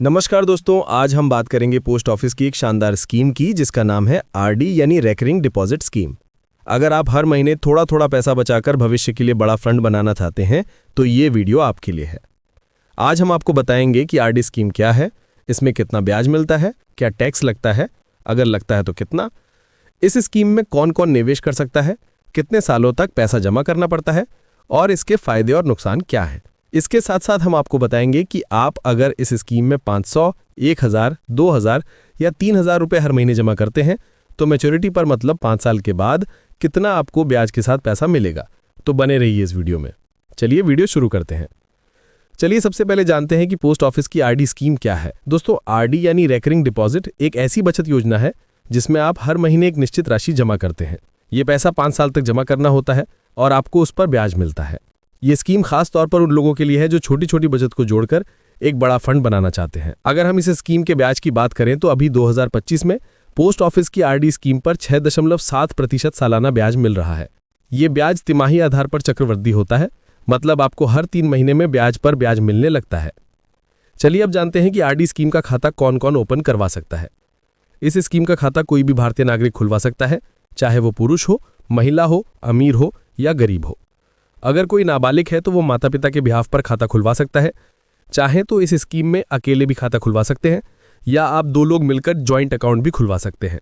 नमस्कार दोस्तों, आज हम बात करेंगे पोस्ट ऑफिस की एक शानदार स्कीम की जिसका नाम है आरडी यानी रेकरिंग डिपॉजिट स्कीम। अगर आप हर महीने थोड़ा थोड़ा पैसा बचाकर भविष्य के लिए बड़ा फंड बनाना चाहते हैं तो ये वीडियो आपके लिए है। आज हम आपको बताएंगे कि आरडी स्कीम क्या है, इसमें कितना ब्याज मिलता है, क्या टैक्स लगता है, अगर लगता है तो कितना, इस स्कीम में कौन कौन निवेश कर सकता है, कितने सालों तक पैसा जमा करना पड़ता है और इसके फायदे और नुकसान क्या हैं। इसके साथ साथ हम आपको बताएंगे कि आप अगर इस स्कीम में 500, 1000, 2000 या 3000 रुपये हर महीने जमा करते हैं तो मैच्योरिटी पर मतलब 5 साल के बाद कितना आपको ब्याज के साथ पैसा मिलेगा। तो बने रहिए इस वीडियो में। चलिए वीडियो शुरू करते हैं। चलिए सबसे पहले जानते हैं कि पोस्ट ऑफिस की आरडी स्कीम क्या है। दोस्तों, आरडी यानी रेकरिंग डिपॉजिट एक ऐसी बचत योजना है जिसमें आप हर महीने एक निश्चित राशि जमा करते हैं। ये पैसा 5 साल तक जमा करना होता है और आपको उस पर ब्याज मिलता है। ये स्कीम खास तौर पर उन लोगों के लिए है जो छोटी छोटी बचत को जोड़कर एक बड़ा फंड बनाना चाहते हैं। अगर हम इस स्कीम के ब्याज की बात करें तो अभी 2025 में पोस्ट ऑफिस की आरडी स्कीम पर 6.7% सालाना ब्याज मिल रहा है। ये ब्याज तिमाही आधार पर चक्रवृद्धि होता है, मतलब आपको हर 3 महीने में ब्याज पर ब्याज मिलने लगता है। चलिए अब जानते हैं कि आरडी स्कीम का खाता कौन कौन ओपन करवा सकता है। इस स्कीम का खाता कोई भी भारतीय नागरिक खुलवा सकता है, चाहे वो पुरुष हो, महिला हो, अमीर हो या गरीब हो। अगर कोई नाबालिग है तो वो माता पिता के बिहाफ पर खाता खुलवा सकता है। चाहे तो इस स्कीम में अकेले भी खाता खुलवा सकते हैं या आप 2 लोग मिलकर जॉइंट अकाउंट भी खुलवा सकते हैं।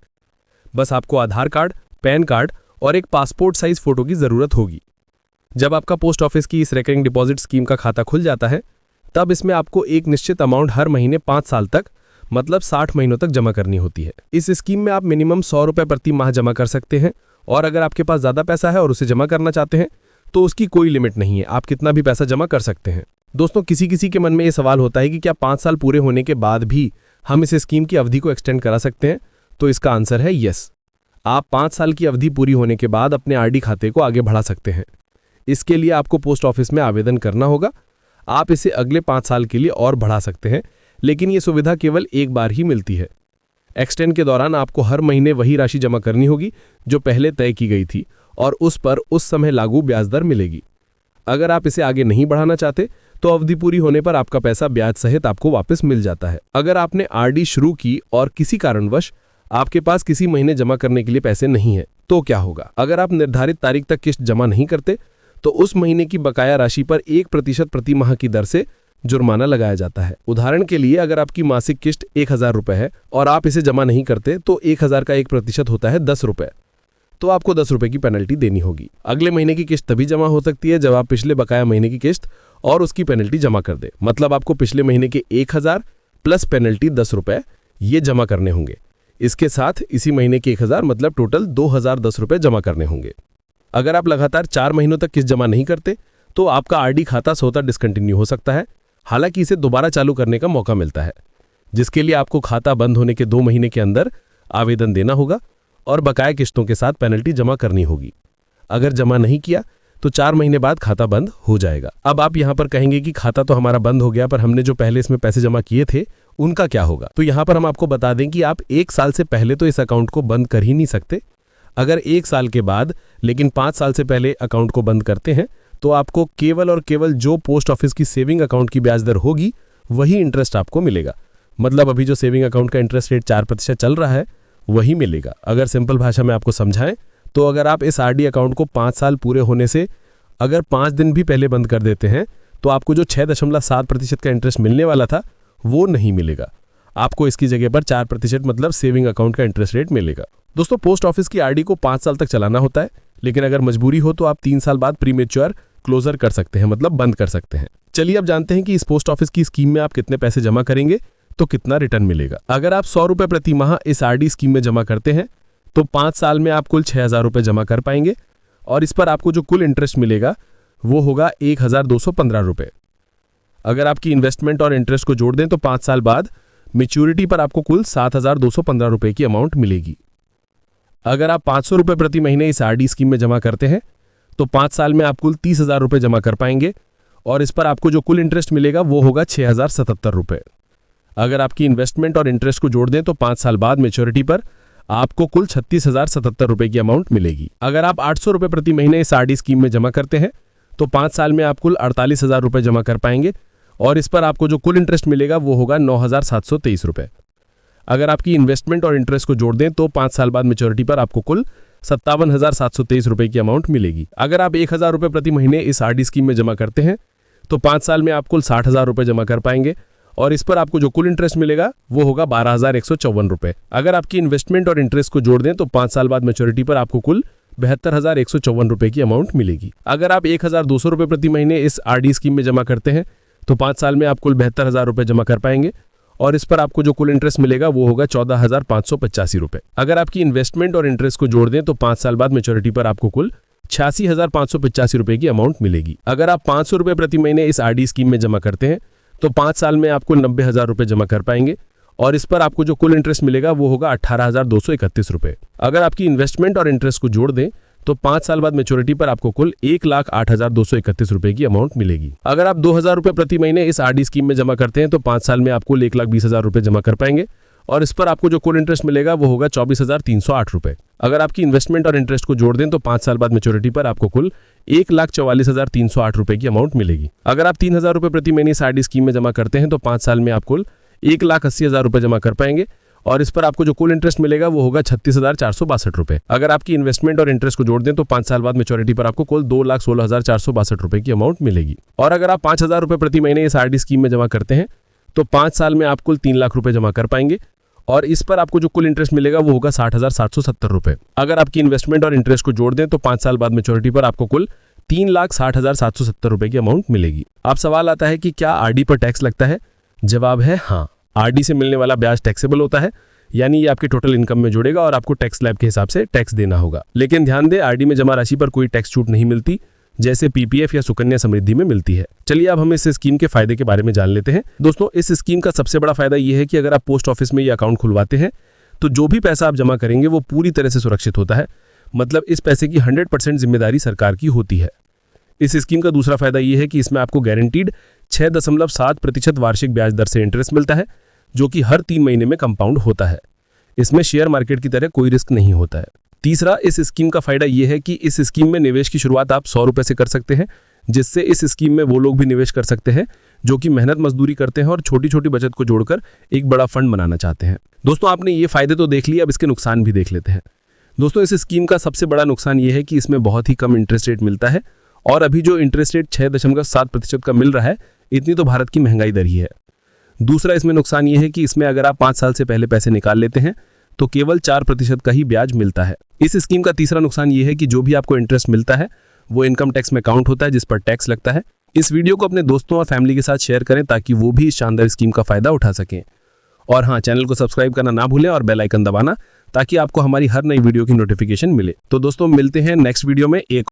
बस आपको आधार कार्ड, पैन कार्ड और एक पासपोर्ट साइज फोटो की जरूरत होगी। जब आपका पोस्ट ऑफिस की इस रेकरिंग डिपॉजिट स्कीम का खाता खुल जाता है तब इसमें आपको एक निश्चित अमाउंट हर महीने 5 साल तक मतलब 60 महीनों तक जमा करनी होती है। इस स्कीम में आप मिनिमम 100 रुपये प्रति माह जमा कर सकते हैं और अगर आपके पास ज्यादा पैसा है और उसे जमा करना चाहते हैं तो उसकी कोई लिमिट नहीं है, आप कितना भी पैसा जमा कर सकते हैं। दोस्तों, किसी किसी के मन में ये सवाल होता है कि क्या 5 साल पूरे होने के बाद भी हम इस स्कीम की अवधि को एक्सटेंड करा सकते हैं, तो इसका आंसर है यस। आप 5 साल की अवधि पूरी होने के बाद अपने आरडी खाते को आगे बढ़ा सकते हैं। इसके लिए आपको पोस्ट ऑफिस में आवेदन करना होगा। आप इसे अगले 5 साल के लिए और बढ़ा सकते हैं, लेकिन ये सुविधा केवल एक बार ही मिलती है। एक्सटेंड के दौरान आपको हर महीने वही राशि जमा करनी होगी जो पहले तय की गई थी और उस पर उस समय लागू ब्याज दर मिलेगी। अगर आप इसे आगे नहीं बढ़ाना चाहते तो अवधि पूरी होने पर आपका पैसा ब्याज सहित आपको वापस मिल जाता है। अगर आपने आरडी शुरू की और किसी कारणवश आपके पास किसी महीने जमा करने के लिए पैसे नहीं है तो क्या होगा? अगर आप निर्धारित तारीख तक किस्त जमा नहीं करते तो उस महीने की बकाया राशि पर 1% प्रति माह की दर से जुर्माना लगाया जाता है। उदाहरण के लिए, अगर आपकी मासिक किस्त 1000 रुपये है और आप इसे जमा नहीं करते तो 1000 का 1% होता है 10 रुपये, तो आपको 10 रुपये की पेनल्टी देनी होगी। अगले महीने की किस्त तभी जमा हो सकती है जब आप पिछले बकाया महीने की किस्त और उसकी पेनल्टी जमा कर दे। मतलब आपको पिछले महीने के 1000 प्लस पेनल्टी 10 रुपये ये जमा करने होंगे। इसके साथ इसी महीने के 1000 मतलब टोटल 2010 रुपये जमा करने होंगे। अगर आप लगातार 4 महीनों तक किस्त जमा नहीं करते तो आपका आरडी खाता स्वतः डिसकंटिन्यू हो सकता है। हालांकि इसे दोबारा चालू करने का मौका मिलता है, जिसके लिए आपको खाता बंद होने के 2 महीने के अंदर आवेदन देना होगा और बकाया किस्तों के साथ पेनल्टी जमा करनी होगी। अगर जमा नहीं किया तो 4 महीने बाद खाता बंद हो जाएगा। अब आप यहाँ पर कहेंगे कि खाता तो हमारा बंद हो गया, पर हमने जो पहले इसमें पैसे जमा किए थे उनका क्या होगा? तो यहाँ पर हम आपको बता दें कि आप 1 साल से पहले तो इस अकाउंट को बंद कर ही नहीं सकते। अगर 1 साल के बाद लेकिन 5 साल से पहले अकाउंट को बंद करते हैं तो आपको केवल और केवल जो पोस्ट ऑफिस की सेविंग अकाउंट की ब्याज दर होगी वही इंटरेस्ट आपको मिलेगा। मतलब अभी जो सेविंग अकाउंट का इंटरेस्ट रेट 4% चल रहा है वही मिलेगा। अगर सिंपल भाषा में आपको समझाएं तो अगर आप इस आरडी अकाउंट को 5 साल पूरे होने से अगर 5 दिन भी पहले बंद कर देते हैं तो आपको जो 6.7% का इंटरेस्ट मिलने वाला था वो नहीं मिलेगा। आपको इसकी जगह पर 4% मतलब सेविंग अकाउंट का इंटरेस्ट रेट मिलेगा। दोस्तों, पोस्ट ऑफिस की आरडी को 5 साल तक चलाना होता है, लेकिन अगर मजबूरी हो तो आप 3 साल बाद प्रीमेच्योर क्लोजर कर सकते हैं, मतलब बंद कर सकते हैं। चलिए अब जानते हैं कि इस पोस्ट ऑफिस की स्कीम में आप कितने पैसे जमा करेंगे तो कितना रिटर्न मिलेगा। अगर आप 100 रुपये प्रति माह इस आरडी स्कीम में जमा करते हैं तो 5 साल में आप कुल 6000 रुपये जमा कर पाएंगे और इस पर आपको जो कुल इंटरेस्ट मिलेगा वो होगा 1215 रुपये। अगर आपकी इन्वेस्टमेंट और इंटरेस्ट को जोड़ दें तो 5 साल बाद मेच्योरिटी पर आपको कुल 7215 रुपये की अमाउंट मिलेगी। अगर आप 500 रुपये प्रति महीने इस आरडी स्कीम में जमा करते हैं तो 5 साल में आप कुल 30,000 रुपये जमा कर पाएंगे और इस पर आपको जो कुल इंटरेस्ट मिलेगा वो होगा 6077 रुपये। अगर आपकी इन्वेस्टमेंट और इंटरेस्ट को जोड़ दें तो 5 साल बाद मेच्योरिटी पर आपको कुल 36,077 रुपये की अमाउंट मिलेगी। अगर आप 800 रुपये प्रति महीने इस आरडी स्कीम में जमा करते हैं तो 5 साल में आप कुल 48,000 रुपये जमा कर पाएंगे और इस पर आपको जो कुल इंटरेस्ट मिलेगा वो होगा 9,723 रुपये। अगर आपकी इन्वेस्टमेंट और इंटरेस्ट को जोड़ दें तो 5 साल बाद मैच्योरिटी पर आपको कुल 57,723 रुपये की अमाउंट मिलेगी। अगर आप 1,000 रुपये प्रति महीने इस आरडी स्कीम में जमा करते हैं तो 5 साल में आप कुल 60,000 रुपये जमा कर पाएंगे और इस पर आपको जो कुल इंटरेस्ट मिलेगा वो होगा 12,154 रुपये। अगर आपकी इन्वेस्टमेंट और इंटरेस्ट को जोड़ दें तो 5 साल बाद मैच्योरिटी पर आपको कुल 72,154 रुपये की अमाउंट मिलेगी। अगर आप 1,200 रुपये प्रति महीने इस आरडी स्कीम में जमा करते हैं तो 5 साल में आप कुल 72,000 रुपये जमा कर पाएंगे और इस पर आपको जो कुल इंटरेस्ट मिलेगा वो होगा 14,585 रुपये। अगर आपकी इन्वेस्टमेंट और इंटरेस्ट को जोड़ दें तो 5 साल बाद मैच्योरिटी पर आपको कुल 86,585 रुपये की अमाउंट मिलेगी। अगर आप 500 रुपये प्रति महीने इस आरडी स्कीम में जमा करते हैं तो 5 साल में आप कुल 90,000 रुपये जमा कर पाएंगे और इस पर आपको जो कुल इंटरेस्ट मिलेगा वो होगा 18,231 रुपये। अगर आपकी इन्वेस्टमेंट और इंटरेस्ट को जोड़ दें तो 5 साल बाद मैच्योरिटी पर आपको कुल 1,08,231 रुपये की अमाउंट मिलेगी। अगर आप 2,000 रुपये प्रति महीने इस आरडी स्कीम में जमा करते हैं तो 5 साल में आप कुल 1,20,000 रुपये जमा कर पाएंगे और इस पर आपको जो कुल इंटरेस्ट मिलेगा वो होगा 24,308 रुपये। अगर आपकी इन्वेस्टमेंट और इंटरेस्ट को जोड़ दें तो 5 साल बाद मैच्योरिटी पर आपको कुल 1,44,308 रुपये की अमाउंट मिलेगी। अगर आप 3,000 रुपये प्रति महीने इस आरडी स्कीम में जमा करते हैं तो 5 साल में आप कुल 1,80,000 रुपये जमा कर पाएंगे और इस पर आपको जो कुल इंटरेस्ट मिलेगा वो होगा 36,462 रुपये। अगर आपकी इन्वेस्टमेंट और इंटरेस्ट को जोड़ दें तो 5 साल बाद मैच्योरिटी पर आपको कुल 2,16,462 रुपये की अमाउंट मिलेगी। और अगर आप 5,000 रुपये प्रति महीने इस आरडी स्कीम में जमा करते हैं तो 5 साल में आप कुल 3 लाख रुपये जमा कर पाएंगे और इस पर आपको जो कुल इंटरेस्ट मिलेगा वो होगा 60,770 रुपये। अगर आपकी इन्वेस्टमेंट और इंटरेस्ट को जोड़ दें तो 5 साल बाद मैच्योरिटी पर आपको कुल 3,60,770 रुपये की अमाउंट मिलेगी। अब सवाल आता है कि क्या आरडी पर टैक्स लगता है? जवाब है हाँ। आरडी से मिलने वाला ब्याज टैक्सेबल होता है, यानी ये आपके टोटल इनकम में जुड़ेगा और आपको टैक्स स्लैब के हिसाब से टैक्स देना होगा। लेकिन ध्यान दें, आरडी में जमा राशि पर कोई टैक्स छूट नहीं मिलती जैसे पीपीएफ या सुकन्या समृद्धि में मिलती है। चलिए अब हम इस स्कीम के फायदे के बारे में जान लेते हैं। दोस्तों, इस स्कीम का सबसे बड़ा फायदा ये है कि अगर आप पोस्ट ऑफिस में ये अकाउंट खुलवाते हैं तो जो भी पैसा आप जमा करेंगे वो पूरी तरह से सुरक्षित होता है। मतलब इस पैसे की 100% जिम्मेदारी सरकार की होती है। इस स्कीम का दूसरा फायदा ये है कि इसमें आपको गारंटीड 6.7% वार्षिक ब्याज दर से इंटरेस्ट मिलता है, जो कि हर 3 महीने में कंपाउंड होता है। इसमें शेयर मार्केट की तरह कोई रिस्क नहीं होता है। तीसरा, इस स्कीम का फायदा यह है कि इस स्कीम में निवेश की शुरुआत आप 100 रुपये से कर सकते हैं, जिससे इस स्कीम में वो लोग भी निवेश कर सकते हैं जो कि मेहनत मजदूरी करते हैं और छोटी छोटी बचत को जोड़कर एक बड़ा फंड बनाना चाहते हैं। दोस्तों, आपने ये फायदे तो देख लिए, अब इसके नुकसान भी देख लेते हैं। दोस्तों, इस स्कीम का सबसे बड़ा नुकसान ये है कि इसमें बहुत ही कम इंटरेस्ट रेट मिलता है और अभी जो इंटरेस्ट रेट 6.7% का मिल रहा है, इतनी तो भारत की महंगाई दर ही है। दूसरा इसमें नुकसान ये है कि इसमें अगर आप 5 साल से पहले पैसे निकाल लेते हैं तो केवल 4% का ही ब्याज मिलता है। इस स्कीम का तीसरा नुकसान ये है कि जो भी आपको इंटरेस्ट मिलता है वो इनकम टैक्स में काउंट होता है, जिस पर टैक्स लगता है। इस वीडियो को अपने दोस्तों और फैमिली के साथ शेयर करें ताकि वो भी इस शानदार स्कीम का फायदा उठा सकें। और हाँ, चैनल को सब्सक्राइब करना ना भूलें और बेल आइकन दबाना ताकि आपको हमारी हर नई वीडियो की नोटिफिकेशन मिले। तो दोस्तों, मिलते हैं नेक्स्ट वीडियो में एक